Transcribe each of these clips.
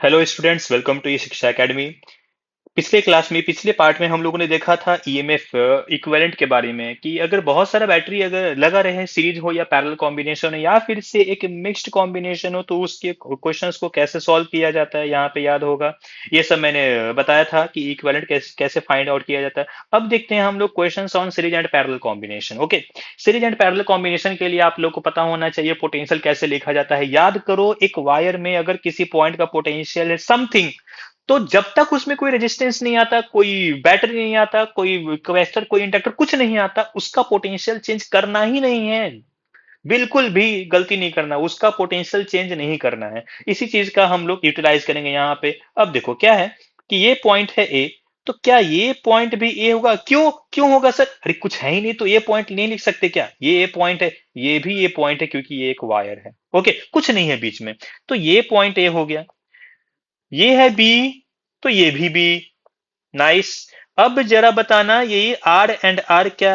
Hello students, welcome to ये शिक्षा academy. पिछले क्लास में पिछले पार्ट में हम लोगों ने देखा था ईएमएफ इक्विवेलेंट के बारे में कि अगर बहुत सारा बैटरी अगर लगा रहे, सीरीज हो या पैरेलल कॉम्बिनेशन हो या फिर से एक मिक्स्ड कॉम्बिनेशन हो, तो उसके क्वेश्चंस को कैसे सॉल्व किया जाता है, यहाँ पे याद होगा। ये सब मैंने बताया था कि इक्विवेलेंट कैसे कैसे फाइंड आउट किया जाता है। अब देखते हैं हम लोग questions on series and parallel combination. Okay, series and parallel combination के लिए आप लोग को पता होना चाहिए पोटेंशियल कैसे लिखा जाता है। याद करो, एक वायर में अगर किसी पॉइंट का पोटेंशियल है समथिंग, तो जब तक उसमें कोई रेजिस्टेंस नहीं आता, कोई बैटरी नहीं आता, कोई कैपेसिटर, कोई इंडक्टर, कुछ नहीं आता, उसका पोटेंशियल चेंज करना ही नहीं है। बिल्कुल भी गलती नहीं करना, उसका पोटेंशियल चेंज नहीं करना है। इसी चीज का हम लोग यूटिलाइज करेंगे यहाँ पे। अब देखो क्या है कि ये पॉइंट है ए, तो क्या ये पॉइंट भी ए होगा? क्यों क्यों होगा सर? अरे कुछ है ही नहीं तो ये पॉइंट नहीं लिख सकते क्या? ये ए पॉइंट है, ये भी ए पॉइंट है, क्योंकि ये एक वायर है। ओके, कुछ नहीं है बीच में, तो ये पॉइंट ए हो गया। ये है बी, तो ये भी बी। नाइस। अब जरा बताना, ये आर एंड आर क्या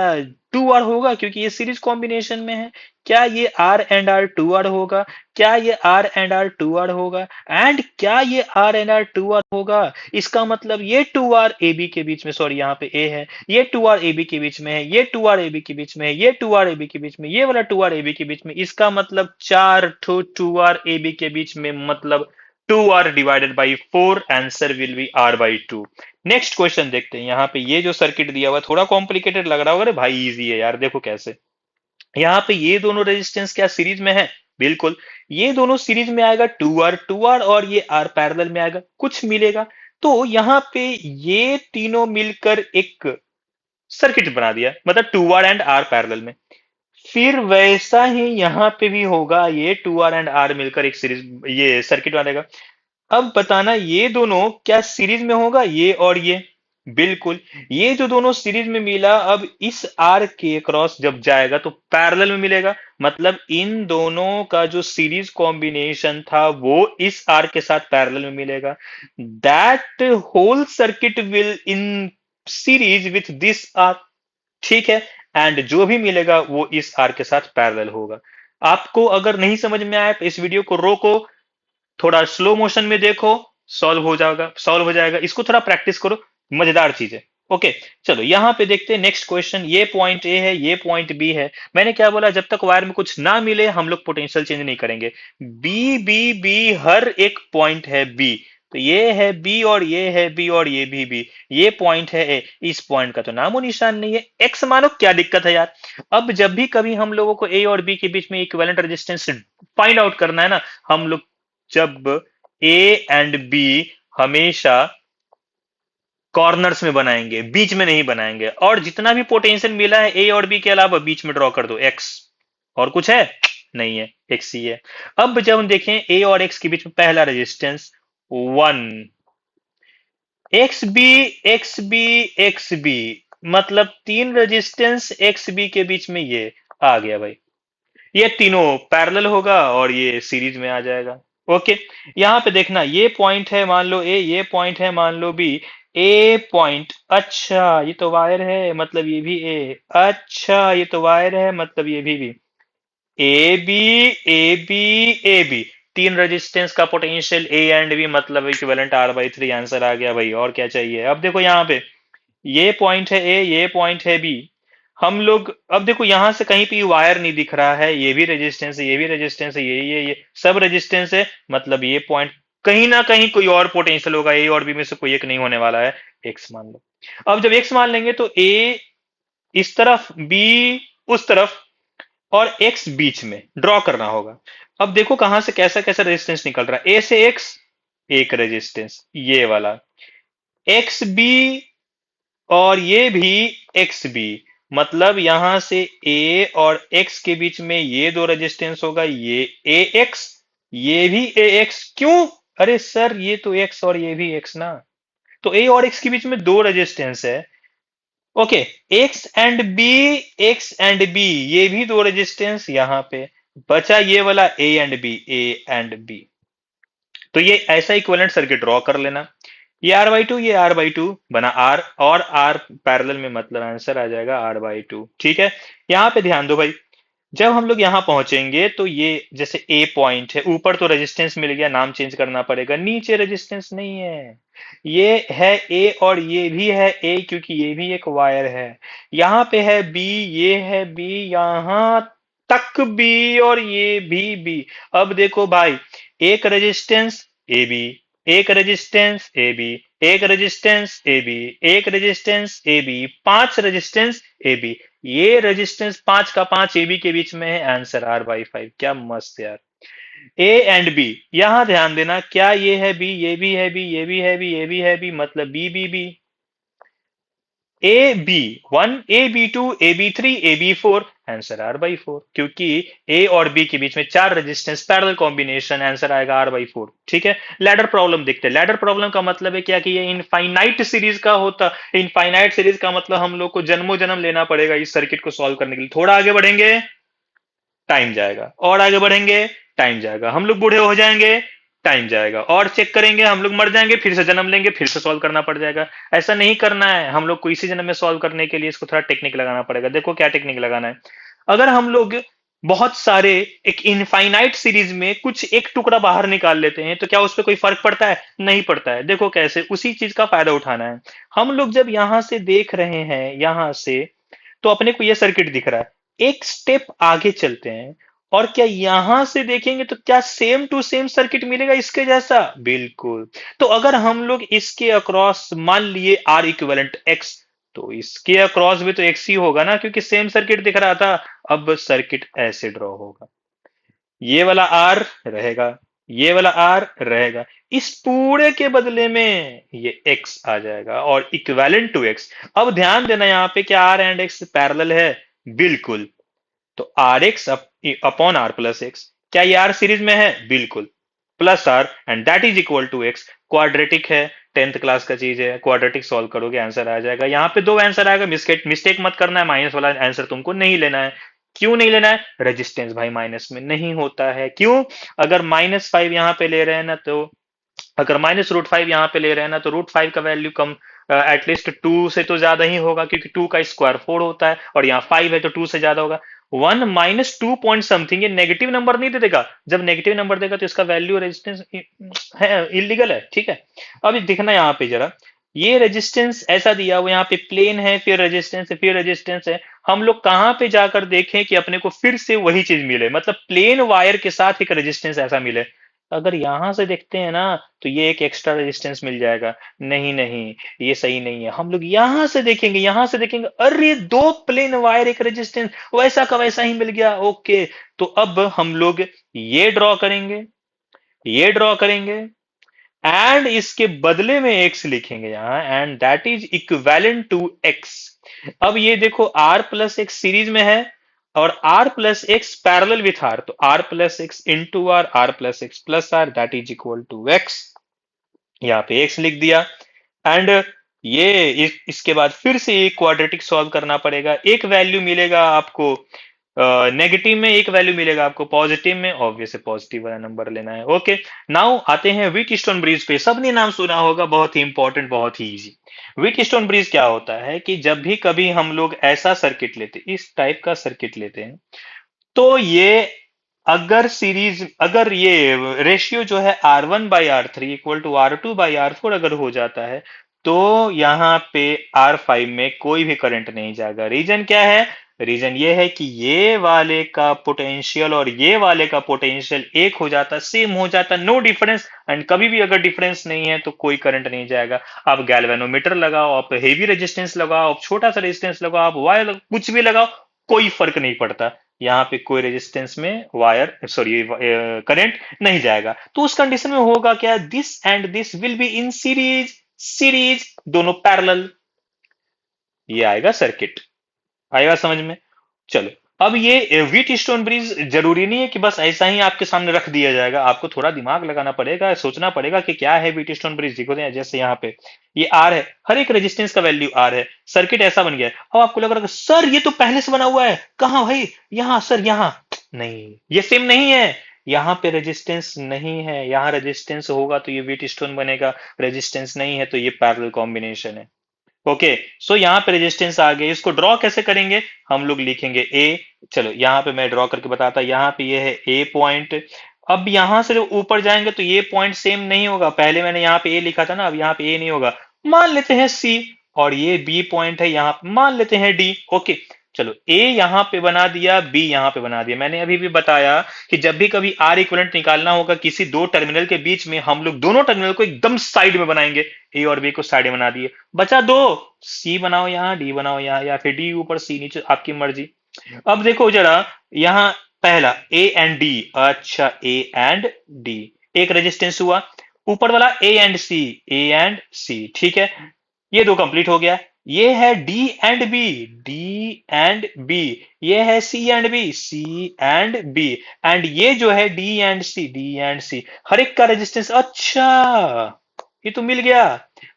टू आर होगा? क्योंकि ये सीरीज कॉम्बिनेशन में है। क्या ये R and R two R होगा? क्या ये R and R two R होगा? एंड क्या ये R and R two R होगा? इसका मतलब ये टू आर ए बी के बीच में, सॉरी यहाँ पे ए है, ये टू आर ए बी के बीच में है, ये टू आर ए बी के बीच में है, ये टू आर ए बी के बीच में, ये वाला टू आर ए बी के बीच में। इसका मतलब चार टू आर ए बी के बीच में, मतलब 2r divided by 4, answer will be r by 2। Next question देखते हैं। यहाँ पे ये जो सर्किट दिया हुआ है थोड़ा कॉम्प्लिकेटेड लग रहा होगा। अरे भाई इजी है यार, देखो कैसे। यहाँ पे ये दोनों रेजिस्टेंस क्या सीरीज में है? बिल्कुल। ये दोनों सीरीज में आएगा, टू आर और ये आर पैरेलल में आएगा, कुछ मिलेगा। तो यहाँ पे ये तीनों मिलकर एक सर्किट बना दिया, मतलब two R and R parallel में। फिर वैसा ही यहाँ पे भी होगा, ये टू आर एंड आर मिलकर एक सीरीज, ये सर्किट बनेगा। अब बताना, ये दोनों क्या सीरीज में होगा, ये और ये? बिल्कुल। ये जो दोनों सीरीज में मिला, अब इस आर के क्रॉस जब जाएगा तो पैरेलल में मिलेगा। मतलब इन दोनों का जो सीरीज कॉम्बिनेशन था वो इस आर के साथ पैरेलल में मिलेगा। That whole circuit will in series with this R. ठीक है। एंड जो भी मिलेगा वो इस आर के साथ पैरेलल होगा। आपको अगर नहीं समझ में आए तो इस वीडियो को रोको, थोड़ा स्लो मोशन में देखो, सॉल्व हो जाएगा, सॉल्व हो जाएगा। इसको थोड़ा प्रैक्टिस करो, मजेदार चीज है। ओके, चलो यहाँ पे देखते हैं नेक्स्ट क्वेश्चन। ये पॉइंट ए है, ये पॉइंट बी है। मैंने क्या बोला, जब तक वायर में कुछ ना मिले हम लोग पोटेंशियल चेंज नहीं करेंगे। बी बी बी, हर एक पॉइंट है बी। तो ये है बी और ये है बी और ये भी बी। ये पॉइंट है ए, इस पॉइंट का तो नामो निशान नहीं है। एक्स मानो, क्या दिक्कत है यार? अब जब भी कभी हम लोगों को ए और बी के बीच में इक्विवेलेंट रेजिस्टेंस फाइंड आउट करना है ना, हम लोग जब ए एंड बी हमेशा कॉर्नर्स में बनाएंगे, बीच में नहीं बनाएंगे। और जितना भी पोटेंशियल मिला है ए और बी के अलावा, बीच में ड्रॉ कर दो एक्स। और कुछ है? नहीं है, एक्स ही है। अब जब हम देखें ए और एक्स के बीच में पहला resistance 1, X B X B, मतलब तीन रेजिस्टेंस एक्स बी के बीच में, ये आ गया भाई। ये तीनों पैरेलल होगा और ये सीरीज में आ जाएगा। ओके, यहाँ पे देखना, ये पॉइंट है मान लो ए, ये पॉइंट है मान लो बी। ए पॉइंट, अच्छा ये तो वायर है, मतलब ये भी ए। अच्छा ये तो वायर है, मतलब ये भी। A B A B A B, तीन रेजिस्टेंस का पोटेंशियल ए एंड बी, मतलब इक्विवेलेंट आर बाई 3। आंसर आ गया भाई, और क्या चाहिए? अब देखो यहाँ पे, ये पॉइंट है ए, ये पॉइंट है बी। हम लोग अब देखो, यहां से कहीं पे वायर नहीं दिख रहा है, ये भी रेजिस्टेंस है, ये भी रेजिस्टेंस है, ये सब रेजिस्टेंस है। मतलब ये पॉइंट कहीं ना कहीं कोई और पोटेंशियल होगा, ए और बी में से कोई एक नहीं होने वाला है। एक्स मान लो। अब जब एक्स मान लेंगे तो ए इस तरफ, बी उस तरफ, और एक्स बीच में ड्रॉ करना होगा। अब देखो कहां से कैसा कैसा रेजिस्टेंस निकल रहा है। ए से एक्स एक रेजिस्टेंस, ये वाला। एक्स बी और ये भी एक्स बी, मतलब यहां से ए और एक्स के बीच में ये दो रेजिस्टेंस होगा, ये ए एक्स, ये भी ए एक्स। क्यों? अरे सर ये तो एक्स और ये भी एक्स ना, तो ए और एक्स के बीच में दो रेजिस्टेंस है। Okay, X and B, X and B, ये भी दो रेजिस्टेंस यहाँ पे। बचा ये वाला A and B, A and B. तो ये ऐसा इक्विवेलेंट सर्किट ड्रॉ कर लेना। ये आर बाई टू, ये आर बाई टू बना आर, और आर पैरेलल में, मतलब आंसर आ जाएगा आर बाई टू। ठीक है, यहां पे ध्यान दो भाई, जब हम लोग यहाँ पहुंचेंगे तो ये जैसे ए पॉइंट है, ऊपर तो रेजिस्टेंस मिल गया, नाम चेंज करना पड़ेगा, नीचे रेजिस्टेंस नहीं है। ये है ए और ये भी है ए, क्योंकि ये भी एक वायर है। यहाँ पे है बी, ये है बी, यहाँ तक बी, और ये भी बी। अब देखो भाई, एक रेजिस्टेंस ए बी, एक रेजिस्टेंस ए बी, एक रेजिस्टेंस ए बी, एक रेजिस्टेंस ए बी, पांच रेजिस्टेंस ए बी। ये रेजिस्टेंस पांच का पांच एबी के बीच में है, आंसर आर बाई फाइव। क्या मस्त यार। ए एंड बी, यहां ध्यान देना, क्या ये है बी, ये भी है बी, ये भी है बी, ये भी है बी, मतलब B B B. A B one, A B two, A B three, A B four, answer R by four, क्योंकि ए और बी के बीच में चार रेजिस्टेंस पैरेलल कॉम्बिनेशन, आंसर आएगा आर बाई फोर। ठीक है। लैडर प्रॉब्लम देखते हैं। लैडर प्रॉब्लम का मतलब है क्या, कि ये इनफाइनाइट सीरीज का होता। इनफाइनाइट सीरीज का मतलब हम लोग को जन्मों जन्म लेना पड़ेगा इस सर्किट को सॉल्व करने के लिए। थोड़ा आगे बढ़ेंगे टाइम जाएगा, और आगे बढ़ेंगे टाइम जाएगा, हम लोग बूढ़े हो जाएंगे, टाइम जाएगा, और चेक करेंगे हम लोग मर जाएंगे, फिर से जन्म लेंगे, फिर से सॉल्व करना पड़ जाएगा। ऐसा नहीं करना है हम लोग को। इसी जन्म में सॉल्व करने के लिए इसको थोड़ा टेक्निक लगाना पड़ेगा। देखो क्या टेक्निक लगाना है। अगर हम लोग बहुत सारे एक इनफाइनाइट सीरीज में कुछ एक टुकड़ा बाहर निकाल लेते हैं, तो क्या उस पर कोई फर्क पड़ता है? नहीं पड़ता है। देखो कैसे, उसी चीज का फायदा उठाना है। हम लोग जब यहां से देख रहे हैं, यहां से, तो अपने को यह सर्किट दिख रहा है। एक स्टेप आगे चलते हैं, और क्या यहां से देखेंगे तो क्या सेम टू सेम सर्किट मिलेगा इसके जैसा? बिल्कुल। तो अगर हम लोग इसके अक्रॉस मान लिए आर इक्विवेलेंट एक्स, तो इसके अक्रॉस भी तो एक्स ही होगा ना, क्योंकि सेम सर्किट दिख रहा था। अब सर्किट ऐसे ड्रॉ होगा, ये वाला आर रहेगा, ये वाला आर रहेगा, इस पूरे के बदले में ये एक्स आ जाएगा, और इक्विवेलेंट टू एक्स। अब ध्यान देना यहाँ पे, क्या आर एंड एक्स पैरेलल है? बिल्कुल। तो R X upon R plus X, क्या ये आर सीरीज में है? बिल्कुल। Plus R and that is equal to X. Quadratic है, टेंथ क्लास का चीज है, क्वाड्रेटिक सॉल्व करोगे आंसर आ जाएगा। यहाँ पे दो आंसर आएगा, मिस्टेक मिस्टेक मत करना है, माइनस वाला आंसर तुमको नहीं लेना है। क्यों नहीं लेना है? रेजिस्टेंस भाई माइनस में नहीं होता है। क्यों? अगर माइनस फाइव यहाँ पे ले रहे हैं ना, तो अगर माइनस रूट फाइव यहाँ पे ले रहे हैं ना, तो रूट फाइव का वैल्यू कम एटलीस्ट टू से तो ज्यादा ही होगा, क्योंकि टू का स्क्वायर फोर होता है, और यहाँ फाइव है तो टू से ज्यादा होगा। One minus two point something, ये नेगेटिव नंबर नहीं दे देगा। जब नेगेटिव नंबर देगा तो इसका वैल्यू रेजिस्टेंस है, इलीगल है। ठीक है। अब देखना यहाँ पे जरा, ये रेजिस्टेंस ऐसा दिया हुआ, यहाँ पे प्लेन है, फिर रेजिस्टेंस है, फिर रेजिस्टेंस है। हम लोग कहाँ पे जाकर देखें कि अपने को फिर से वही चीज मिले, मतलब प्लेन वायर के साथ एक रेजिस्टेंस ऐसा मिले। अगर यहां से देखते हैं ना, तो ये एक एक्स्ट्रा रेजिस्टेंस मिल जाएगा। नहीं नहीं, ये सही नहीं है। हम लोग यहां से देखेंगे, यहां से देखेंगे, अरे दो प्लेन वायर एक रेजिस्टेंस, वैसा का वैसा ही मिल गया। ओके। तो अब हम लोग ये ड्रॉ करेंगे, ये ड्रॉ करेंगे, एंड इसके बदले में एक्स लिखेंगे यहां, and that is equivalent to X. अब ये देखो, आर प्लस एक्स सीरीज में है, और R plus X parallel with R, तो R plus X into R plus X plus R, that is equal to X. यहाँ पे एक्स लिख दिया। एंड ये इसके बाद फिर से एक क्वाड्रेटिक सॉल्व करना पड़ेगा। एक वैल्यू मिलेगा आपको नेगेटिव में, एक वैल्यू मिलेगा आपको पॉजिटिव में, ऑब्वियस पॉजिटिव वाला नंबर लेना है। ओके। नाउ आते हैं व्हीटस्टोन ब्रिज पे। सबने नाम सुना होगा, बहुत ही इंपॉर्टेंट, बहुत ही इजी। व्हीटस्टोन ब्रिज क्या होता है, कि जब भी कभी हम लोग ऐसा सर्किट लेते, इस टाइप का सर्किट लेते हैं, तो ये अगर ये रेशियो जो है R1/R3 इक्वल टू R2/R4 अगर हो जाता है, तो यहाँ पे R5 में कोई भी करंट नहीं जाएगा। रीजन क्या है? रीजन ये है कि ये वाले का पोटेंशियल और ये वाले का पोटेंशियल एक हो जाता, सेम हो जाता, नो डिफरेंस। एंड कभी भी अगर डिफरेंस नहीं है तो कोई करंट नहीं जाएगा। आप गैल्वेनोमीटर लगाओ, आप हेवी रेजिस्टेंस लगाओ, आप छोटा सा रेजिस्टेंस लगाओ, आप वायर कुछ भी लगाओ, कोई फर्क नहीं पड़ता। यहाँ पे कोई रेजिस्टेंस में वायर, सॉरी, करंट नहीं जाएगा। तो उस कंडीशन में होगा क्या, this and this will be in series, series दोनों पैरेलल, ये आएगा सर्किट। आएगा समझ में? चलो। अब ये व्हीट स्टोन ब्रिज जरूरी नहीं है कि बस ऐसा ही आपके सामने रख दिया जाएगा, आपको थोड़ा दिमाग लगाना पड़ेगा, सोचना पड़ेगा कि क्या है व्हीट स्टोन ब्रिज। देखो जैसे यहाँ पे ये आर है, हर एक रेजिस्टेंस का वैल्यू आर है, सर्किट ऐसा बन गया है। अब आपको लग रहा है सर ये तो पहले से बना हुआ है, कहाँ भाई? यहाँ सर, यहाँ नहीं, ये सेम नहीं है। यहाँ पे रेजिस्टेंस नहीं है, यहाँ रेजिस्टेंस होगा तो ये व्हीट स्टोन बनेगा, रेजिस्टेंस नहीं है तो ये पैरेलल कॉम्बिनेशन है। ओके। सो यहाँ पे रेजिस्टेंस आ गए, इसको ड्रॉ कैसे करेंगे? हम लोग लिखेंगे ए। चलो यहाँ पे मैं ड्रॉ करके बताता, यहाँ पे ये है ए पॉइंट। अब यहाँ से जब ऊपर जाएंगे तो ये पॉइंट सेम नहीं होगा, पहले मैंने यहाँ पे ए लिखा था ना, अब यहाँ पे ए नहीं होगा, मान लेते हैं सी। और ये बी पॉइंट है, यहाँ पे मान लेते हैं डी। ओके। चलो ए यहाँ पे बना दिया, बी यहाँ पे बना दिया। मैंने अभी भी बताया कि जब भी कभी आर इक्विवेलेंट निकालना होगा किसी दो टर्मिनल के बीच में, हम लोग दोनों टर्मिनल को एकदम साइड में बनाएंगे। ए और बी को साइड में बना दिए, बचा दो। सी बनाओ यहाँ, डी बनाओ यहाँ, या फिर डी ऊपर सी नीचे, आपकी मर्जी। अब देखो जरा, यहाँ पहला ए एंड डी, अच्छा ए एंड डी, एक रेजिस्टेंस हुआ। ऊपर वाला A and C, A and सी, ठीक है, ये दो कंप्लीट हो गया। ये है D and B, D and B. ये है C and B, C and B. And ये जो है D and C, D and C, हर एक का रेजिस्टेंस, अच्छा ये तो मिल गया।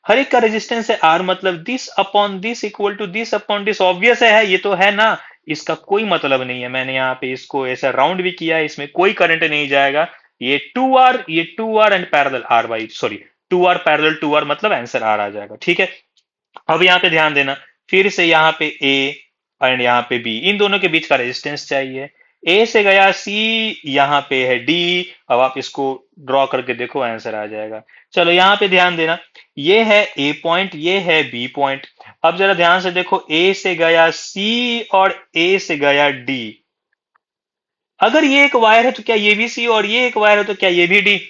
हर एक का रेजिस्टेंस है आर, मतलब this upon this equal to this upon this, obvious है, ये तो है ना। इसका कोई मतलब नहीं है, मैंने यहाँ पे इसको ऐसा राउंड भी किया है, इसमें कोई करंट नहीं जाएगा। ये टू आर, ये two R and parallel R by, sorry, two R parallel to R, मतलब आंसर आर आ जाएगा, ठीक है। अब यहाँ पे ध्यान देना, फिर से यहाँ पे ए एंड यहाँ पे बी, इन दोनों के बीच का रेजिस्टेंस चाहिए। ए से गया सी, यहाँ पे है डी। अब आप इसको ड्रॉ करके देखो, आंसर आ जाएगा। चलो यहाँ पे ध्यान देना, ये है ए पॉइंट, ये है बी पॉइंट। अब जरा ध्यान से देखो, ए से गया सी और ए से गया डी। अगर ये एक वायर है तो क्या ये भी सी, और ये एक वायर है तो क्या ये भी डी?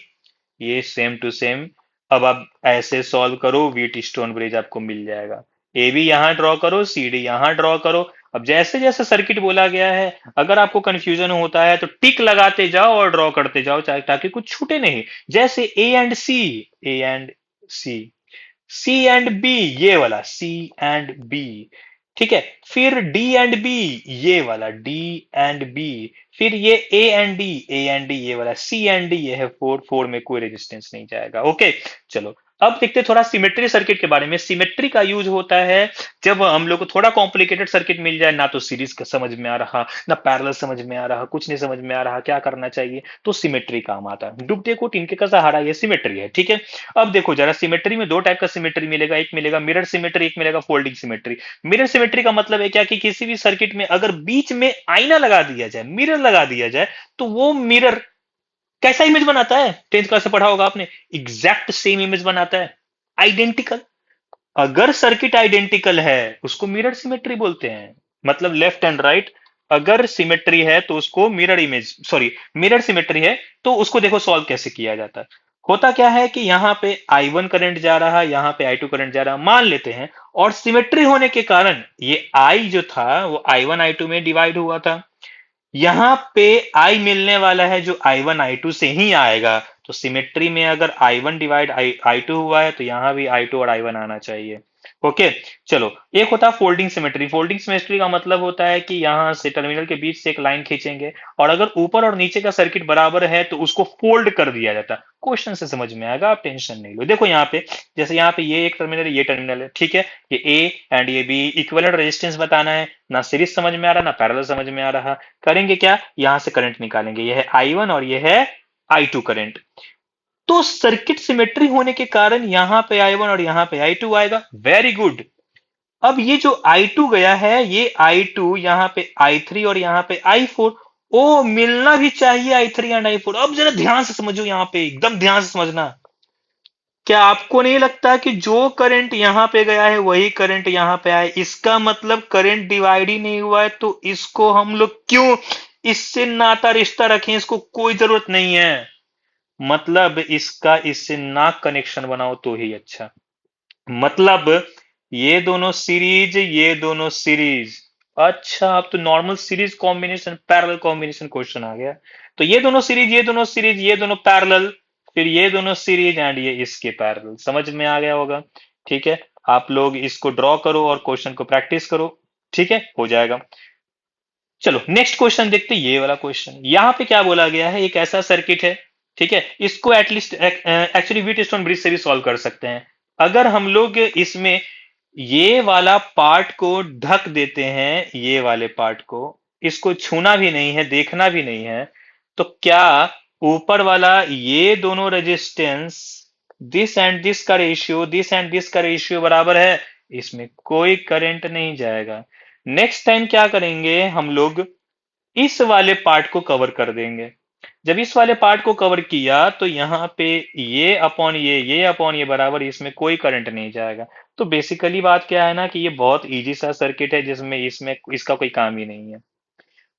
ये सेम टू सेम। अब आप ऐसे सॉल्व करो, व्हीट स्टोन ब्रिज आपको मिल जाएगा। ए बी यहां ड्रॉ करो, सी डी यहां ड्रॉ करो। अब जैसे जैसे सर्किट बोला गया है, अगर आपको कंफ्यूजन होता है तो टिक लगाते जाओ और ड्रॉ करते जाओ, ताकि कुछ छूटे नहीं। जैसे A and C, A and C, C and B, ये वाला सी एंड बी, ठीक है। फिर डी एंड बी, ये वाला डी एंड बी। फिर ये A and D, A and D, ये वाला सी एंड डी, ये है फोर, फोर में कोई रेजिस्टेंस नहीं जाएगा। ओके। चलो अब देखते हैं थोड़ा सिमेट्री सर्किट के बारे में। सिमेट्री का यूज होता है जब हम लोग को थोड़ा कॉम्प्लिकेटेड सर्किट मिल जाए, ना तो सीरीज का समझ में आ रहा, ना पैरेलल समझ में आ रहा, कुछ नहीं समझ में आ रहा, क्या करना चाहिए, तो सिमेट्री काम आता है। डुबते को तिनके का सहारा, ये सिमेट्री है, ठीक है। अब देखो जरा, सिमेट्री में दो टाइप का सिमेट्री मिलेगा, एक मिलेगा मिरर सिमेट्री, एक मिलेगा फोल्डिंग सिमेट्री। मिरर सिमेट्री का मतलब है क्या, कि किसी भी सर्किट में अगर बीच में आईना लगा दिया जाए, मिरर लगा दिया जाए, तो वो मिरर कैसा इमेज बनाता है? 10th क्लास से पढ़ा होगा आपने, एग्जैक्ट सेम इमेज बनाता है, आइडेंटिकल। अगर सर्किट आइडेंटिकल है उसको मिरर सिमेट्री बोलते हैं, मतलब लेफ्ट एंड राइट अगर सिमेट्री है तो उसको mirror image, sorry, mirror symmetry है। तो उसको देखो सॉल्व कैसे किया जाता है। होता क्या है कि यहाँ पे I1 करंट जा रहा है, यहाँ पे I2 करंट जा रहा है, मान लेते हैं। और सिमेट्री होने के कारण ये I जो था वो I1 I2 में डिवाइड हुआ था। यहाँ पे I मिलने वाला है जो I1 I2 से ही आएगा। तो सिमेट्री में अगर I1 डिवाइड I2 हुआ है तो यहाँ भी I2 और I1 आना चाहिए। ओके। चलो, एक होता है फोल्डिंग सिमेट्री। फोल्डिंग सिमेट्री का मतलब होता है कि यहाँ से टर्मिनल के बीच से एक लाइन खींचेंगे, और अगर ऊपर और नीचे का सर्किट बराबर है तो उसको फोल्ड कर दिया जाता है। क्वेश्चन से समझ में आएगा, आप टेंशन नहीं लो। देखो यहाँ पे, जैसे यहाँ पे ये एक टर्मिनल है, ये टर्मिनल है, ठीक है। ये ए एंड ये बी, इक्विवेलेंट रेजिस्टेंस बताना है। ना सीरीज समझ में आ रहा, ना पैरेलल समझ में आ रहा। करेंगे क्या, यहां से करंट निकालेंगे, ये है I1 और ये है I2 करंट। तो सर्किट सिमेट्री होने के कारण यहां पे I1 और यहां पे I2 आएगा। Very good. अब ये जो I2 गया है, ये I2 यहां पे I3 और यहां पे I4, ओ मिलना भी चाहिए I3 एंड I4। अब जरा ध्यान से समझो, यहां पे एकदम ध्यान से समझना। क्या आपको नहीं लगता कि जो करंट यहां पे गया है वही करंट यहां पे आया? इसका मतलब करंट डिवाइड ही नहीं हुआ है, तो इसको हम लोग क्यों इससे नाता रिश्ता रखें? इसको कोई जरूरत नहीं है। मतलब इसका इससे ना कनेक्शन बनाओ तो ही अच्छा। मतलब ये दोनों सीरीज, ये दोनों सीरीज। अच्छा, अब तो normal series combination, parallel combination question आ गया। तो ये दोनों सीरीज, ये दोनों सीरीज, ये दोनों पैरेलल, फिर ये दोनों सीरीज एंड ये इसके पैरेलल। समझ में आ गया होगा, ठीक है। आप लोग इसको ड्रॉ करो और क्वेश्चन को प्रैक्टिस करो, ठीक है, हो जाएगा। चलो नेक्स्ट क्वेश्चन देखते हैं, ये वाला क्वेश्चन। यहाँ पे क्या बोला गया है, एक ऐसा सर्किट है, ठीक है, इसको at least actually wheat stone bridge से भी सॉल्व कर सकते हैं। अगर हम लोग इसमें ये वाला पार्ट को ढक देते हैं, ये वाले पार्ट को, इसको छूना भी नहीं है, देखना भी नहीं है, तो क्या ऊपर वाला ये दोनों रेजिस्टेंस, दिस एंड दिस का रेशियो, दिस एंड दिस का रेशियो बराबर है? इसमें कोई करंट नहीं जाएगा। नेक्स्ट टाइम क्या करेंगे हम लोग, इस वाले पार्ट को कवर कर देंगे। जब इस वाले पार्ट को कवर किया तो यहाँ पे ये अपॉन ये बराबर, इसमें कोई करंट नहीं जाएगा। तो बेसिकली बात क्या है ना कि ये बहुत इजी सा सर्किट है जिसमें इसमें इसका कोई काम ही नहीं है।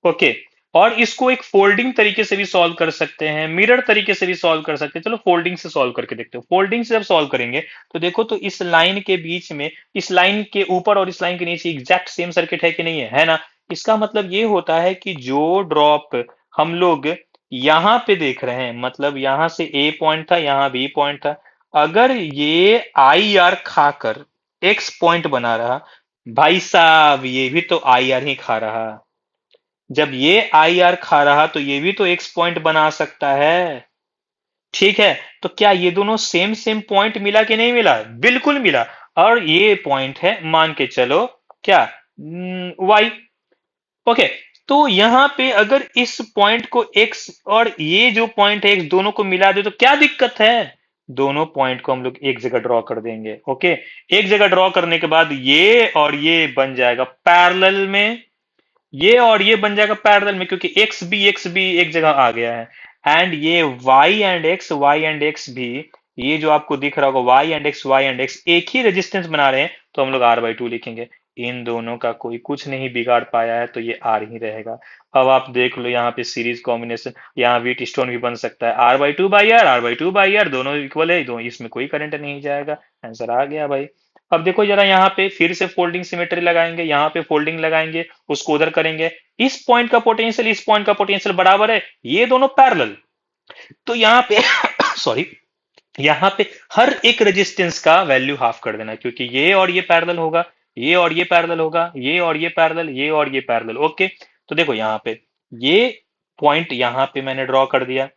ओके। और इसको एक फोल्डिंग तरीके से भी सॉल्व कर सकते हैं, मिरर तरीके से भी सॉल्व कर सकते हैं। चलो फोल्डिंग से सॉल्व करके देखते हो। फोल्डिंग से जब सॉल्व करेंगे तो देखो तो इस लाइन के बीच में, इस लाइन के ऊपर और इस लाइन के नीचे एग्जैक्ट सेम सर्किट है कि नहीं है, है ना। इसका मतलब ये होता है कि जो ड्रॉप हम लोग यहां पे देख रहे हैं, मतलब यहां से ए पॉइंट था, यहां बी पॉइंट था, अगर ये आई आर खाकर एक्स पॉइंट बना रहा, भाई साहब ये भी तो आई आर ही खा रहा। जब ये आई आर खा रहा तो ये भी तो एक्स पॉइंट बना सकता है। ठीक है। तो क्या ये दोनों सेम सेम पॉइंट मिला कि नहीं मिला? बिल्कुल मिला। और ये पॉइंट है, मान के चलो क्या, वाई। ओके। तो यहां पे अगर इस पॉइंट को एक्स और ये जो पॉइंट है एक्स दोनों को मिला दे तो क्या दिक्कत है? दोनों पॉइंट को हम लोग एक जगह ड्रॉ कर देंगे। ओके। एक जगह ड्रॉ करने के बाद ये और ये बन जाएगा पैरेलल में, ये और ये बन जाएगा पैरेलल में, क्योंकि एक्स बी एक जगह आ गया है। एंड ये वाई एंड एक्स भी, ये जो आपको दिख रहा होगा वाई एंड एक्स एक ही रेजिस्टेंस बना रहे हैं, तो हम लोग आर बाई टू लिखेंगे। इन दोनों का कोई कुछ नहीं बिगाड़ पाया है, तो ये आर ही रहेगा। अब आप देख लो यहाँ पे सीरीज कॉम्बिनेशन, यहाँ वीट स्टोन भी बन सकता है, R by two by R दोनों इक्वल है, दोनों इसमें कोई करंट नहीं जाएगा। आंसर आ गया भाई। अब देखो जरा यहाँ पे फिर से फोल्डिंग सिमेट्री लगाएंगे, यहाँ पे फोल्डिंग लगाएंगे, उसको उधर करेंगे। इस पॉइंट का पोटेंशियल इस पॉइंट का पोटेंशियल बराबर है, ये दोनों पैरेलल। तो यहाँ पे सॉरी, यहाँ पे हर एक रेजिस्टेंस का वैल्यू हाफ कर देना, क्योंकि ये और ये पैरेलल होगा, ये और ये पैरेलल होगा, ये और ये पैरेलल, ये और ये पैरेलल। ओके। तो देखो यहाँ पे ये पॉइंट यहाँ पे मैंने ड्रॉ कर दिया,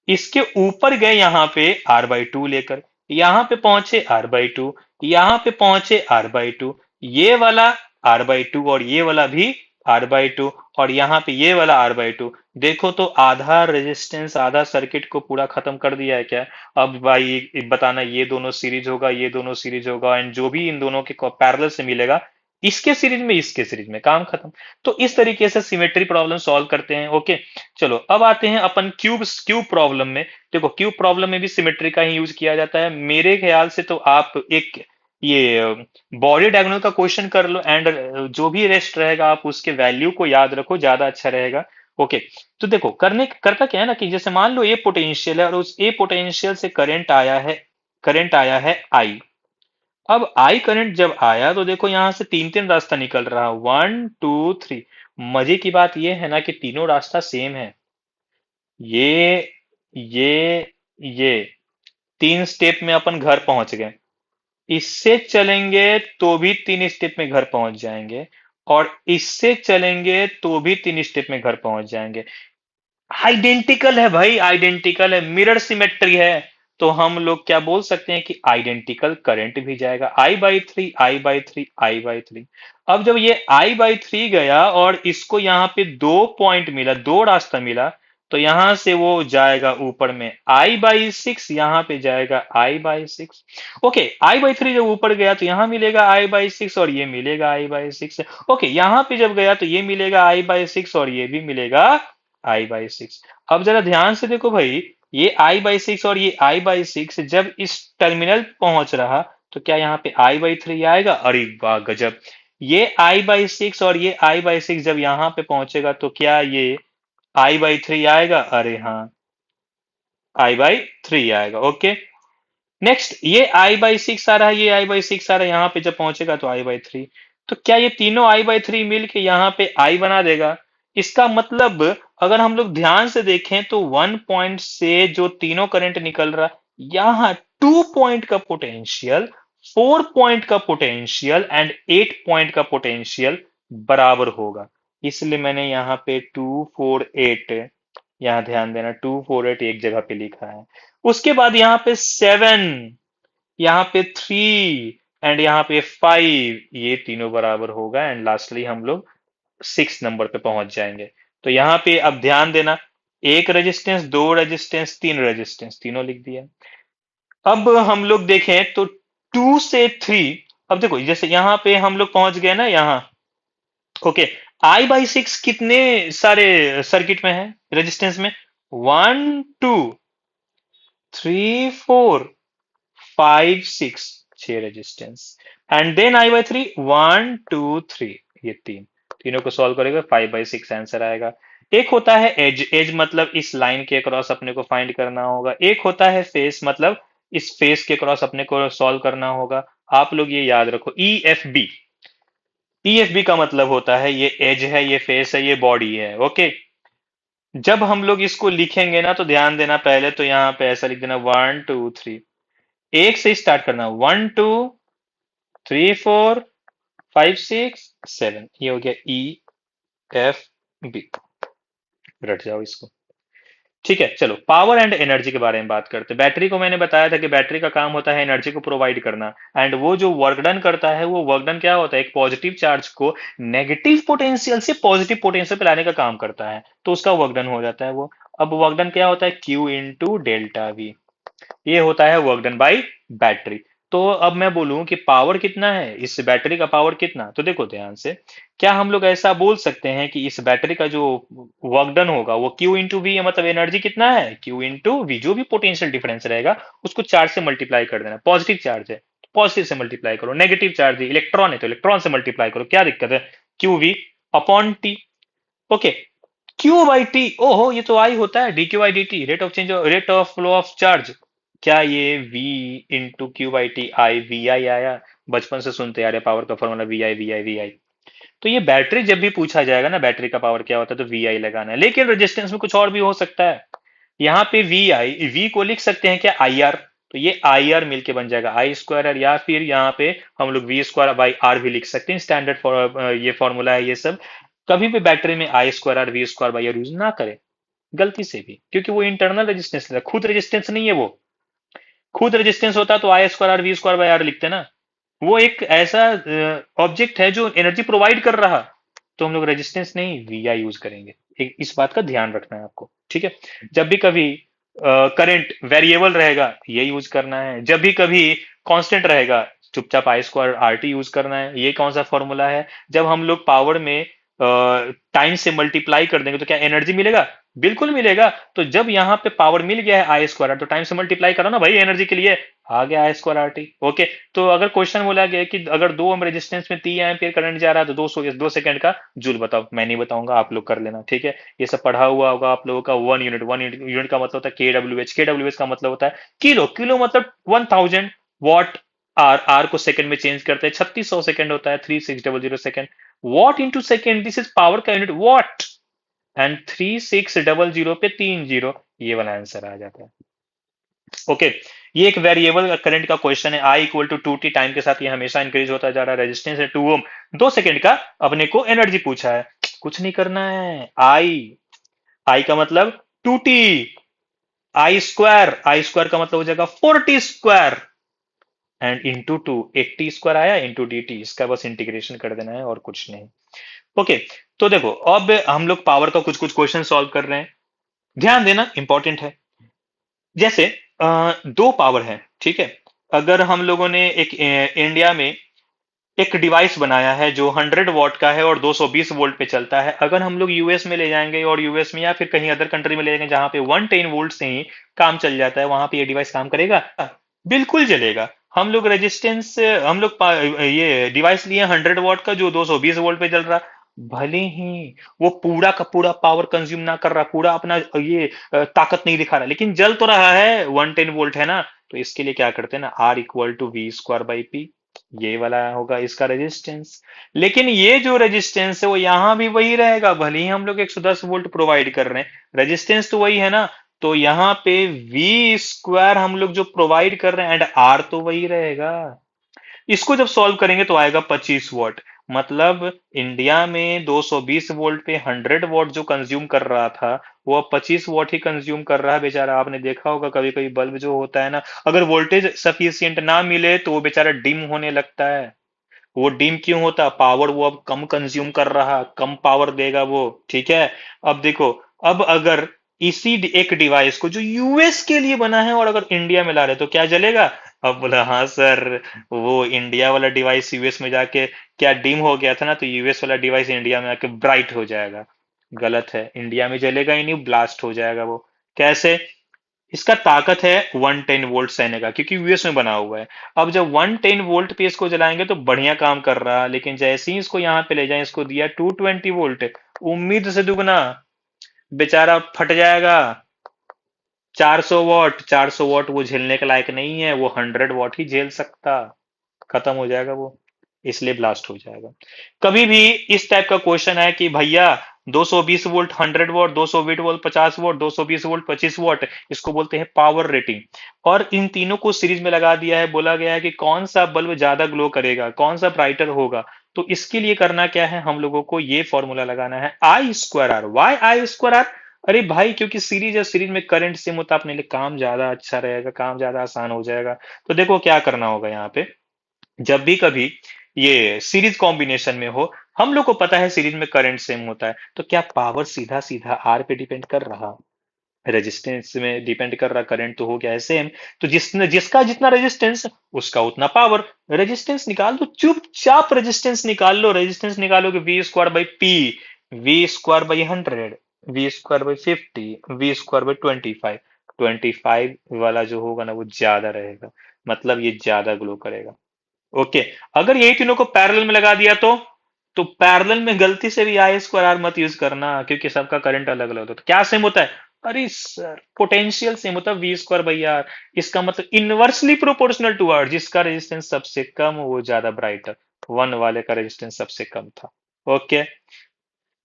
इसके ऊपर गए यहाँ पे आर बाई टू लेकर, यहाँ पे पहुंचे आर बाई टू, यहाँ पे पहुंचे आर बाई टू, ये वाला आर बाई टू और ये वाला भी आर बाई टू, और यहाँ पे ये वाला आर बाई टू। देखो तो आधा रेजिस्टेंस आधा सर्किट को पूरा खत्म कर दिया है क्या? अब भाई बताना, ये दोनों सीरीज होगा, ये दोनों सीरीज होगा, एंड जो भी इन दोनों के पैरेलल से मिलेगा, इसके सीरीज में इसके सीरीज में, काम खत्म। तो इस तरीके से सिमेट्री प्रॉब्लम सॉल्व करते हैं। ओके। चलो अब आते हैं अपन क्यूब प्रॉब्लम में। देखो क्यूब प्रॉब्लम में भी सिमेट्री का ही यूज किया जाता है मेरे ख्याल से। तो आप एक ये बॉडी डायगोनल का क्वेश्चन कर लो, एंड जो भी रेस्ट रहेगा आप उसके वैल्यू को याद रखो, ज्यादा अच्छा रहेगा। ओके। तो देखो करता क्या है ना कि जैसे मान लो ये पोटेंशियल है और उस ए पोटेंशियल से करंट आया है आई। अब आई करंट जब आया तो देखो यहां से तीन तीन रास्ता निकल रहा, वन टू थ्री। मजे की बात ये है ना कि तीनों रास्ता सेम है। ये ये तीन स्टेप में अपन घर पहुंच गए। इससे चलेंगे तो भी तीन स्टेप में घर पहुंच जाएंगे, और इससे चलेंगे तो भी तीन स्टेप में घर पहुंच जाएंगे। आइडेंटिकल है भाई, आइडेंटिकल है, मिरर सिमेट्री है। तो हम लोग क्या बोल सकते हैं कि आइडेंटिकल करंट भी जाएगा, I by three I by three I by three. अब जब ये आई बाई थ्री गया और इसको यहाँ पे दो पॉइंट मिला, दो रास्ता मिला, तो यहां से वो जाएगा ऊपर में आई बाई सिक्स, यहाँ पे जाएगा I by six. Okay. I by three जब ऊपर गया तो यहाँ मिलेगा आई बाई सिक्स और ये मिलेगा आई बाई सिक्स। ओके। यहाँ पे जब गया तो ये मिलेगा आई बाई सिक्स और ये भी मिलेगा आई बाई सिक्स। अब जरा ध्यान से देखो भाई, ये आई बाई सिक्स और ये आई बाई सिक्स जब इस टर्मिनल पहुंच रहा, तो क्या यहाँ पे आई बाई थ्री आएगा? अरे वाह गजब। ये आई बाई सिक्स और ये आई बाई सिक्स जब यहाँ पे पहुंचेगा तो क्या ये आई बाई थ्री आएगा? अरे हाँ, आई बाई थ्री आएगा। ओके। नेक्स्ट ये आई बाई सिक्स आ रहा है, ये आई बाई सिक्स आ रहा है, यहाँ पे जब पहुंचेगा तो आई बाई थ्री। तो क्या ये तीनों आई बाई थ्री मिल के यहाँ पे आई बना देगा? इसका मतलब अगर हम लोग ध्यान से देखें तो वन पॉइंट से जो तीनों करंट निकल रहा, यहाँ टू पॉइंट का पोटेंशियल, फोर पॉइंट का पोटेंशियल एंड एट पॉइंट का पोटेंशियल बराबर होगा। इसलिए मैंने यहाँ पे टू फोर एट, यहाँ ध्यान देना, टू फोर एट एक जगह पे लिखा है। उसके बाद यहाँ पे सेवन, यहाँ पे थ्री एंड यहाँ पे फाइव, ये तीनों बराबर होगा, एंड लास्टली हम लोग सिक्स नंबर पे पहुंच जाएंगे। तो यहाँ पे अब ध्यान देना, एक रेजिस्टेंस, दो रेजिस्टेंस, तीन रेजिस्टेंस, तीनों लिख दिया। अब हम लोग देखें तो टू से थ्री, अब देखो जैसे यहाँ पे हम लोग पहुंच गए ना यहाँ। ओके, I/6 कितने सारे सर्किट में है, रेजिस्टेंस में? 1 2 3 4 5 6, 6 रेजिस्टेंस। एंड देन I/3, 1 2 3, ये तीन, तीनों को सॉल्व करेगा 5/6 आंसर आएगा। एक होता है एज, एज मतलब इस लाइन के क्रॉस अपने को फाइंड करना होगा। एक होता है फेस, मतलब इस फेस के क्रॉस अपने को सॉल्व करना होगा। आप लोग ये याद रखो, EFB। EFB का मतलब होता है ये एज है, ये फेस है, ये बॉडी है। ओके, जब हम लोग इसको लिखेंगे ना तो ध्यान देना, पहले तो यहाँ पे ऐसा लिख देना 1 2 3, एक से स्टार्ट करना, 1 2 3 4 5 6 7, ये हो गया EFB। रट जाओ इसको। ठीक है, चलो पावर एंड एनर्जी के बारे में बात करते हैं। बैटरी को मैंने बताया था कि बैटरी का काम होता है एनर्जी को प्रोवाइड करना, एंड वो जो वर्क डन करता है, वो वर्क डन क्या होता है, एक पॉजिटिव चार्ज को नेगेटिव पोटेंशियल से पॉजिटिव पोटेंशियल पे लाने का काम करता है, तो उसका वर्क डन हो जाता है वो। अब वर्क डन क्या होता है, Q इंटू डेल्टा वी, ये होता है वर्क डन बाई बैटरी। तो अब मैं बोलूं कि पावर कितना है, इस बैटरी का पावर कितना, तो देखो ध्यान से, क्या हम लोग ऐसा बोल सकते हैं कि इस बैटरी का जो वर्क डन होगा वो Q इंटू वी है, मतलब एनर्जी कितना है, Q इंटू वी, जो भी पोटेंशियल डिफरेंस रहेगा उसको चार्ज से मल्टीप्लाई कर देना। पॉजिटिव चार्ज है, पॉजिटिव से मल्टीप्लाई करो, नेगेटिव चार्ज है, इलेक्ट्रॉन है तो इलेक्ट्रॉन से मल्टीप्लाई करो, क्या दिक्कत है, QV upon T. Okay, Q/T, ओहो ये तो आई होता है, dQ/dt, rate of change, rate of flow of charge. क्या ये V इंटू Q/T, VI आया? बचपन से सुनते आ रहे पावर का फॉर्मूला VI VI VI। तो ये बैटरी जब भी पूछा जाएगा ना बैटरी का पावर क्या होता है, तो VI लगाना है। लेकिन रेजिस्टेंस में कुछ और भी हो सकता है। यहाँ पे V को लिख सकते हैं क्या, IR, तो ये IR मिलके बन जाएगा I²R, या फिर यहाँ पे हम लोग V²/R भी लिख सकते हैं, स्टैंडर्ड ये फॉर्मूला है ये सब। कभी भी बैटरी में I²R V²/R यूज ना करें गलती से भी, क्योंकि वो इंटरनल रेजिस्टेंस है, खुद रेजिस्टेंस नहीं है वो। खुद रेजिस्टेंस होता तो I²R V²/R लिखते ना। वो एक ऐसा ऑब्जेक्ट है जो एनर्जी प्रोवाइड कर रहा, तो हम लोग रेजिस्टेंस नहीं VI यूज करेंगे। इस बात का ध्यान रखना है आपको, ठीक है। जब भी कभी करंट वेरिएबल रहेगा ये यूज करना है, जब भी कभी कांस्टेंट रहेगा चुपचाप I²RT यूज करना है। ये कौन सा फॉर्मूला है, जब हम लोग पावर में टाइम से मल्टीप्लाई कर देंगे तो क्या एनर्जी मिलेगा, बिल्कुल मिलेगा। तो जब यहाँ पे पावर मिल गया है I²R, तो टाइम से मल्टीप्लाई करो ना भाई एनर्जी के लिए, आ गया I²RT। ओके, तो अगर क्वेश्चन बोला गया कि अगर 2 ओम रेजिस्टेंस में 3 एम्पियर करंट जा रहा है तो 2 सेकंड का जूल बताओ, मैं नहीं बताऊंगा, आप लोग कर लेना, ठीक है। ये सब पढ़ा हुआ होगा आप लोगों का। 1 यूनिट, 1 यूनिट का मतलब होता है KWH, KWH का मतलब होता है किलो, किलो मतलब 1000 वाट। आर को सेकंड में चेंज करते हैं, 3600 सेकंड होता है, 3600 second. What into second, this is power का यूनिट वॉट। एंड 3600 पे 30, ये वाला आंसर आ जाता है। ओके, ये एक वेरिएबल करंट का क्वेश्चन है। I = 2T, टाइम के साथ ये हमेशा इंक्रीज होता जा रहा है। रेजिस्टेंस है 2 ओम, 2 सेकंड का अपने को एनर्जी पूछा है, कुछ नहीं करना है। आई का मतलब 2T, आई स्क्वायर का मतलब हो जाएगा 4T², एंड इंटू टू, 80² आया इंटू DT, इसका बस इंटीग्रेशन कर देना है और कुछ नहीं। ओके, तो देखो अब हम लोग पावर का कुछ कुछ क्वेश्चन सॉल्व कर रहे हैं, ध्यान देना इंपॉर्टेंट है। जैसे दो पावर है, ठीक है। अगर हम लोगों ने एक इंडिया में एक डिवाइस बनाया है जो 100 वाट का है और 220 वोल्ट पे चलता है, अगर हम लोग यूएस में ले जाएंगे और यूएस में या फिर कहीं अदर कंट्री में ले जाएंगे जहां पे 110 वोल्ट से ही काम चल जाता है, वहां पे ये डिवाइस काम करेगा, बिल्कुल चलेगा। हम लोग रेजिस्टेंस, हम लोग ये डिवाइस लिए 100 वाट का जो 220 वोल्ट पे चल रहा, भले ही वो पूरा का पूरा पावर कंज्यूम ना कर रहा, पूरा अपना ये ताकत नहीं दिखा रहा, लेकिन जल तो रहा है, 110 वोल्ट है ना। तो इसके लिए क्या करते हैं ना, R = V²/P, ये वाला होगा इसका रेजिस्टेंस। लेकिन ये जो रेजिस्टेंस है वो यहां भी वही रहेगा, भले ही हम लोग 110 वोल्ट प्रोवाइड कर रहे हैं, रेजिस्टेंस तो वही है ना। तो यहाँ पे V² हम लोग जो प्रोवाइड कर रहे हैं एंड R तो वही रहेगा। इसको जब सॉल्व करेंगे तो आएगा 25 वाट। मतलब इंडिया में 220 वोल्ट पे 100 वाट जो कंज्यूम कर रहा था, वो अब 25 वाट ही कंज्यूम कर रहा है बेचारा। आपने देखा होगा कभी कभी बल्ब जो होता है ना, अगर वोल्टेज सफिशियंट ना मिले तो वो बेचारा डिम होने लगता है। वो डिम क्यों होता, पावर वो अब कम कंज्यूम कर रहा, कम पावर देगा वो, ठीक है। अब देखो, अब अगर इसी एक डिवाइस को जो यूएस के लिए बना है और अगर इंडिया में ला रहे तो क्या जलेगा, अब बोला हाँ सर, वो इंडिया वाला डिवाइस यूएस में जाके क्या डिम हो गया था ना, तो यूएस वाला डिवाइस इंडिया में आके ब्राइट हो जाएगा। गलत है, इंडिया में जलेगा ही नहीं, ब्लास्ट हो जाएगा वो। कैसे? इसका ताकत है 110 वोल्ट सहने का, क्योंकि यूएस में बना हुआ है। अब जब 110 वोल्ट पे इसको जलाएंगे तो बढ़िया काम कर रहा, लेकिन जैसे ही इसको यहाँ पे ले जाए, इसको दिया 220 वोल्ट, उम्मीद से दुगना, बेचारा फट जाएगा। 400 वॉट, 400 वॉट वो झेलने के लायक नहीं है, वो 100 वॉट ही झेल सकता। खत्म हो जाएगा वो, इसलिए ब्लास्ट हो जाएगा। कभी भी इस टाइप का क्वेश्चन है कि भैया 220 volt 100 what, 220 volt 50 what, 220 volt 25 what, इसको बोलते हैं पावर रेटिंग। और इन तीनों को सीरीज में लगा दिया है, बोला गया है कि कौन सा बल्ब ज्यादा ग्लो करेगा, कौन सा ब्राइटर होगा। तो इसके लिए करना क्या है, हम लोगों को ये फॉर्मूला लगाना है, I²R। Y I²R? अरे भाई, क्योंकि सीरीज है, सीरीज में करंट सेम होता है, अपने लिए काम ज्यादा अच्छा रहेगा, काम ज्यादा आसान हो जाएगा। तो देखो क्या करना होगा यहाँ पे, जब भी कभी ये सीरीज कॉम्बिनेशन में हो, हम लोग को पता है सीरीज में करंट सेम होता है, तो क्या पावर सीधा सीधा आर पे डिपेंड कर रहा, रेजिस्टेंस में डिपेंड कर रहा, करंट तो हो गया है सेम। तो जिसने जिसका जितना रेजिस्टेंस, उसका उतना पावर। रेजिस्टेंस निकाल दो, चुपचाप रेजिस्टेंस निकाल लो, रेजिस्टेंस निकालोगे V²/P, V²/100, V²/50, V²/25। 25 वाला जो होगा ना वो ज्यादा रहेगा, मतलब ये ज्यादा ग्लो करेगा। ओके। अगर यही तीनों को पैरेलल में लगा दिया तो पैरेलल में गलती से भी I²R मत यूज करना, क्योंकि सबका करंट अलग अलग होता है। तो क्या सेम होता है? अरे सर, पोटेंशियल सेम होता है, V²/R। इसका मतलब इनवर्सली प्रोपोर्शनल टू R, जिसका रेजिस्टेंस सबसे कम वो ज्यादा ब्राइटर, वन वाले का रेजिस्टेंस सबसे कम था। ओके।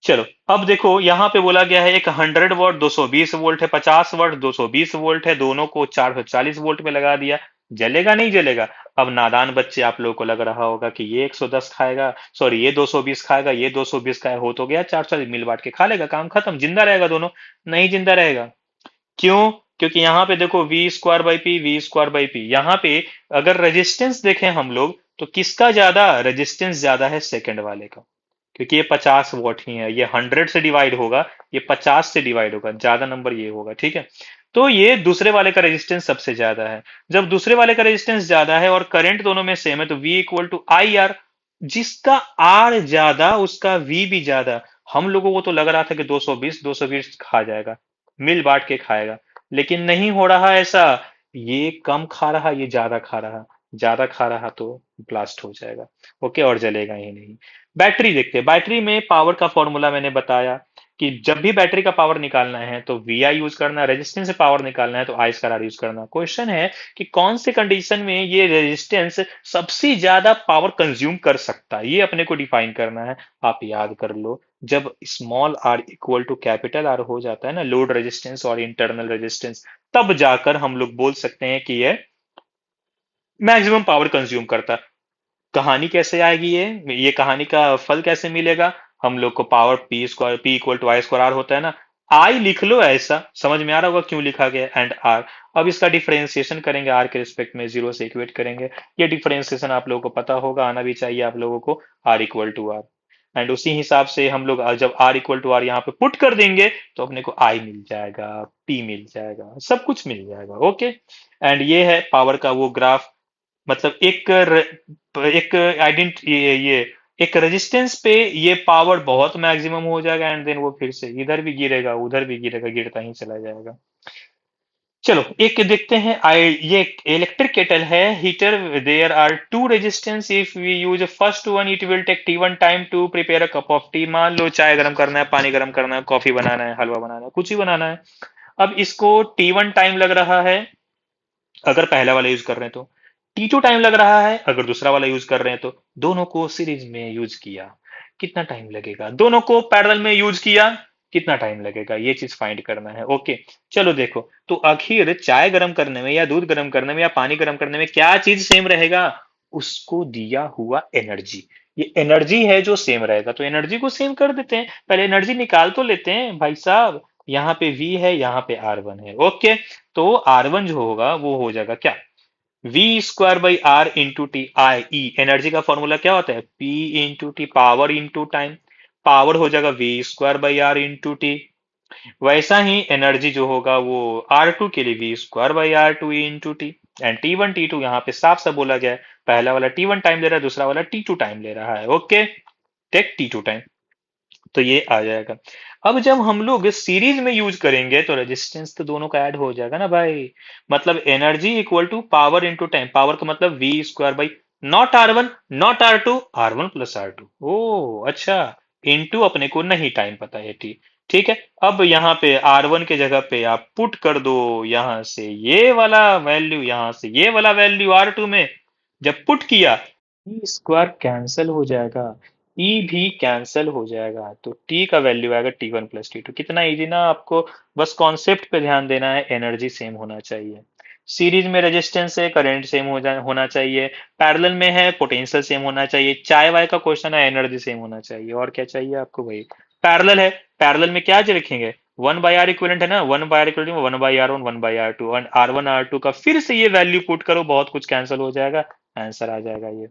चलो, अब देखो यहाँ पे बोला गया है एक 100 वॉट 220 वोल्ट है, 50 वॉट 220 वोल्ट है, दोनों को 440 वोल्ट में लगा दिया। जलेगा नहीं जलेगा? अब नादान बच्चे आप लोगों को लग रहा होगा कि ये 110 खाएगा, सॉरी ये 220 खाएगा, ये 220 खाएगा, हो तो गया 440, मिल बांट के खा लेगा, काम खत्म, जिंदा रहेगा दोनों। नहीं जिंदा रहेगा। क्यों? क्योंकि यहाँ पे देखो V²/P, V²/P, यहाँ पे अगर रेजिस्टेंस देखें हम लोग, तो किसका ज्यादा रेजिस्टेंस ज्यादा है, सेकंड वाले का। क्योंकि ये 50 वॉट ही है, ये 100 से डिवाइड होगा, ये 50 से डिवाइड होगा, ज्यादा नंबर ये होगा, ठीक है। तो ये दूसरे वाले का रेजिस्टेंस सबसे ज्यादा है। जब दूसरे वाले का रेजिस्टेंस ज्यादा है और करंट दोनों में सेम है, तो V = IR। जिसका आर ज्यादा उसका वी भी ज्यादा। हम लोगों को तो लग रहा था कि 220 खा जाएगा, मिल बांट के खाएगा, लेकिन नहीं हो रहा ऐसा। ये कम खा रहा, ये ज्यादा खा रहा। ज्यादा खा रहा तो ब्लास्ट हो जाएगा। ओके, और जलेगा ही नहीं। बैटरी देखते हैं, बैटरी में पावर का फॉर्मूला मैंने बताया कि जब भी बैटरी का पावर निकालना है तो VI यूज करना, रेजिस्टेंस से पावर निकालना है तो I²R यूज करना। क्वेश्चन है कि कौन से कंडीशन में ये रेजिस्टेंस सबसे ज्यादा पावर कंज्यूम कर सकता है, ये अपने को डिफाइन करना है। आप याद कर लो, जब small r equal to capital R हो जाता है ना, लोड रेजिस्टेंस और इंटरनल रेजिस्टेंस, तब जाकर हम लोग बोल सकते हैं कि ये मैक्सिमम पावर कंज्यूम करता है। कहानी कैसे आएगी, ये कहानी का फल कैसे मिलेगा? हम लोग को पावर P = I²R होता है ना, आई लिख लो, ऐसा समझ में आ रहा होगा क्यों लिखा गया, एंड आर। अब इसका डिफरेंशिएशन करेंगे आर के रिस्पेक्ट में, जीरो से इक्वेट करेंगे। ये डिफरेंशिएशन आप लोगों को पता होगा, आना भी चाहिए आप लोगों को। R = R, एंड उसी हिसाब से हम लोग जब R = R यहाँ पे पुट कर देंगे, तो अपने को आई मिल जाएगा, पी मिल जाएगा, सब कुछ मिल जाएगा। ओके। एंड ये है पावर का वो ग्राफ, मतलब एक आइडेंट ये एक रेजिस्टेंस पे ये पावर बहुत मैक्सिमम हो जाएगा, एंड देन वो फिर से इधर भी गिरेगा, उधर भी गिरेगा, गिरता ही चला जाएगा। चलो एक देखते हैं, ये इलेक्ट्रिक केटल है, heater. There are two resistance, if we use first one it will take T1 time to prepare a cup of tea. मान लो चाय गर्म करना है, पानी गर्म करना है, कॉफी बनाना है, हलवा बनाना है, कुछ ही बनाना है। अब इसको T1 टाइम लग रहा है अगर पहला वाला यूज कर रहे हैं तो, T2 टाइम लग रहा है अगर दूसरा वाला यूज कर रहे हैं तो। दोनों को सीरीज में यूज किया, कितना टाइम लगेगा? दोनों को पैरेलल में यूज किया, कितना टाइम लगेगा? ये चीज फाइंड करना है। ओके। चलो देखो, तो आखिर चाय गर्म करने में या दूध गर्म करने में या पानी गर्म करने में क्या चीज सेम रहेगा? उसको दिया हुआ एनर्जी। ये एनर्जी है जो सेम रहेगा, तो एनर्जी को सेम कर देते हैं। पहले एनर्जी निकाल तो लेते हैं भाई साहब। यहाँ पे V है, यहाँ पे R1 है। ओके। तो R1 जो होगा वो हो जाएगा क्या, V²/R × T। एनर्जी का फॉर्मूला क्या होता है, P × T, power into time. Power हो जाएगा V²/R × T। वैसा ही एनर्जी जो होगा वो R2 के लिए V²/R2 × T। And T1 T2 यहाँ पे साफ साफ बोला गया है, पहला वाला T1 टाइम ले रहा है, दूसरा वाला T2 टाइम ले रहा है। ओके, टेक T2 टाइम, तो ये आ जाएगा। अब जब हम लोग सीरीज में यूज करेंगे तो रेजिस्टेंस तो दोनों का ऐड हो जाएगा ना भाई। मतलब energy equal to power into time, power का मतलब V square by not R1 not R2, R1 plus R2। ओ अच्छा, इंटू अपने को नहीं टाइम पता है, ठीक ठीक है। अब यहाँ पे R1 के जगह पे आप पुट कर दो, यहाँ से ये वाला वैल्यू, यहाँ से ये वाला वैल्यू R2 में जब पुट किया, ई स्क्वायर कैंसल हो जाएगा, ई भी कैंसल हो जाएगा, तो टी का वैल्यू आएगा T1 + T2। कितना इजी ना, आपको बस कॉन्सेप्ट पे ध्यान देना है, एनर्जी सेम होना चाहिए। सीरीज में रेजिस्टेंस है, करंट सेम होना चाहिए। पैरेलल में है, पोटेंशियल सेम होना चाहिए। चाय वाय का क्वेश्चन है, एनर्जी सेम होना चाहिए। और क्या चाहिए आपको भाई। पैरेलल है, पैरेलल में क्या रखेंगे, 1/R इक्विवेलेंट है ना, 1/R इक्विवेलेंट 1/R1 1/R2, और R1 R2 का फिर से ये वैल्यू पुट करो, बहुत कुछ कैंसिल हो जाएगा, आंसर आ जाएगा ये।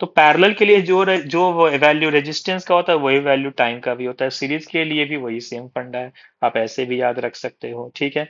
तो पैरेलल के लिए जो वैल्यू रेजिस्टेंस का होता है वही वैल्यू टाइम का भी होता है, सीरीज के लिए भी वही सेम फंडा है, आप ऐसे भी याद रख सकते हो, ठीक है।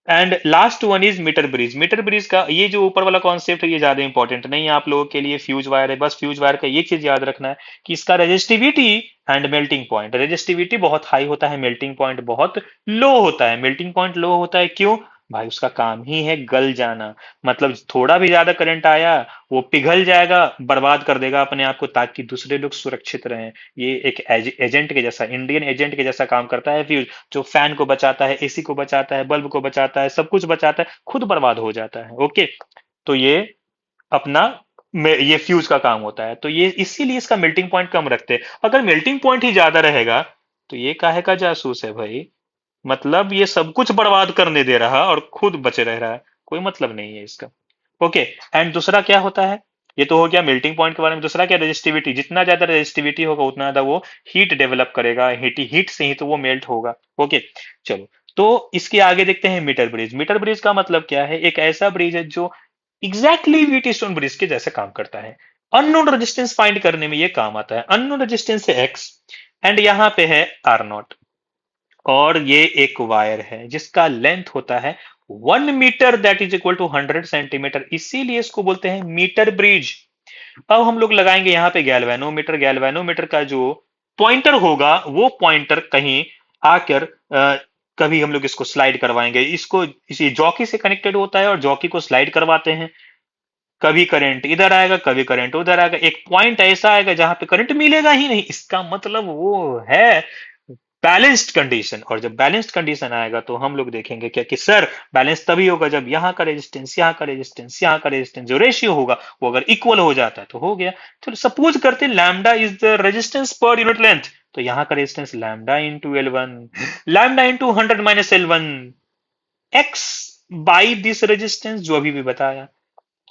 And last one is metre bridge. Metre bridge का ये जो ऊपर वाला कॉन्सेप्ट है ये ज्यादा इंपॉर्टेंट नहीं है आप लोगों के लिए, फ्यूज वायर है, बस फ्यूज वायर का ये चीज याद रखना है कि इसका resistivity and melting point, resistivity बहुत हाई होता है, मेल्टिंग पॉइंट बहुत लो होता है। मेल्टिंग पॉइंट लो होता है क्यों भाई, उसका काम ही है गल जाना। मतलब थोड़ा भी ज्यादा करंट आया, वो पिघल जाएगा, बर्बाद कर देगा अपने आप को, ताकि दूसरे लोग सुरक्षित रहें। ये एक एजेंट के जैसा, इंडियन एजेंट के जैसा काम करता है फ्यूज, जो फैन को बचाता है, एसी को बचाता है, बल्ब को बचाता है, सब कुछ बचाता है, खुद बर्बाद हो जाता है। ओके, तो ये अपना ये फ्यूज का काम होता है, तो ये इसीलिए इसका मेल्टिंग पॉइंट कम रखते हैं। अगर मेल्टिंग पॉइंट ही ज्यादा रहेगा तो ये काहे का जासूस है भाई, मतलब ये सब कुछ बर्बाद करने दे रहा और खुद बचे रह रहा है, कोई मतलब नहीं है इसका। ओके, एंड दूसरा क्या होता है, ये तो हो गया मेल्टिंग पॉइंट के बारे में। दूसरा क्या, रेजिस्टिविटी, जितना ज्यादा रेजिस्टिविटी होगा उतना ज्यादा वो हीट डेवलप करेगा, हीट से ही तो वो मेल्ट होगा। ओके, चलो, तो इसके आगे देखते हैं मीटर ब्रिज। मीटर ब्रिज का मतलब क्या है, एक ऐसा ब्रिज है जो एग्जैक्टली व्हीटस्टोन ब्रिज के जैसे काम करता है। अननोन रेजिस्टेंस फाइंड करने में ये काम आता है। अननोन रेजिस्टेंस है एक्स, एंड यहाँ पे है R0, और ये एक वायर है जिसका लेंथ होता है 1 metre, that is equal to 100 centimetre, इसीलिए इसको बोलते हैं मीटर ब्रिज। अब हम लोग लगाएंगे यहाँ पे गैल्वेनोमीटर। गैल्वेनोमीटर का जो पॉइंटर होगा वो पॉइंटर कहीं आकर कभी हम लोग इसको स्लाइड करवाएंगे, इसको इसी जॉकी से कनेक्टेड होता है और जॉकी को स्लाइड करवाते हैं। कभी करंट इधर आएगा, कभी करंट उधर आएगा, एक पॉइंट ऐसा आएगा जहां पे करंट मिलेगा ही नहीं, इसका मतलब वो है बैलेंस्ड कंडीशन। और जब बैलेंस्ड कंडीशन आएगा तो हम लोग देखेंगे क्या कि सर बैलेंस तभी होगा जब यहाँ का रेजिस्टेंस, यहाँ का रेजिस्टेंस, यहाँ का रेजिस्टेंस जो रेशियो होगा वो अगर इक्वल हो जाता है तो हो गया। चलो सपोज करते हैं lambda is the resistance per unit length, तो यहाँ का resistance lambda into L1, lambda into 100 - L1, x by this resistance जो अभी भी बताया,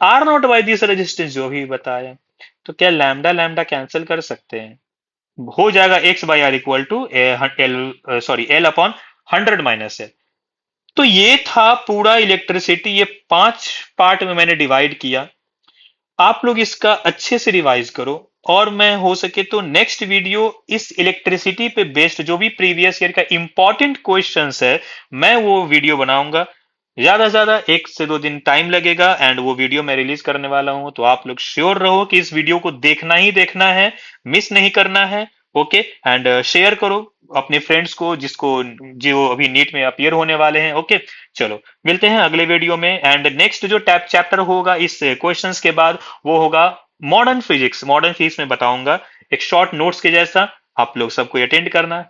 R0 बाई दिस रेजिस्टेंस जो अभी भी बताया। तो क्या लैम्डा लैम्डा कैंसिल कर सकते हैं, हो जाएगा x/r equal to L upon 100 - L। तो ये था पूरा इलेक्ट्रिसिटी, ये 5 पार्ट में मैंने डिवाइड किया। आप लोग इसका अच्छे से रिवाइज करो, और मैं हो सके तो नेक्स्ट वीडियो इस इलेक्ट्रिसिटी पे बेस्ड जो भी प्रीवियस ईयर का इंपॉर्टेंट क्वेश्चंस है मैं वो वीडियो बनाऊंगा। ज्यादा से ज्यादा 1 से 2 दिन टाइम लगेगा, एंड वो वीडियो मैं रिलीज करने वाला हूं, तो आप लोग श्योर रहो कि इस वीडियो को देखना ही देखना है, मिस नहीं करना है। ओके, एंड शेयर करो अपने फ्रेंड्स को जिसको जो अभी नीट में अपियर होने वाले हैं। ओके, चलो मिलते हैं अगले वीडियो में। एंड नेक्स्ट जो टैप चैप्टर होगा इस क्वेश्चंस के बाद वो होगा मॉडर्न फिजिक्स। मॉडर्न फिजिक्स में बताऊंगा एक शॉर्ट नोट्स के जैसा, आप लोग सबको अटेंड करना।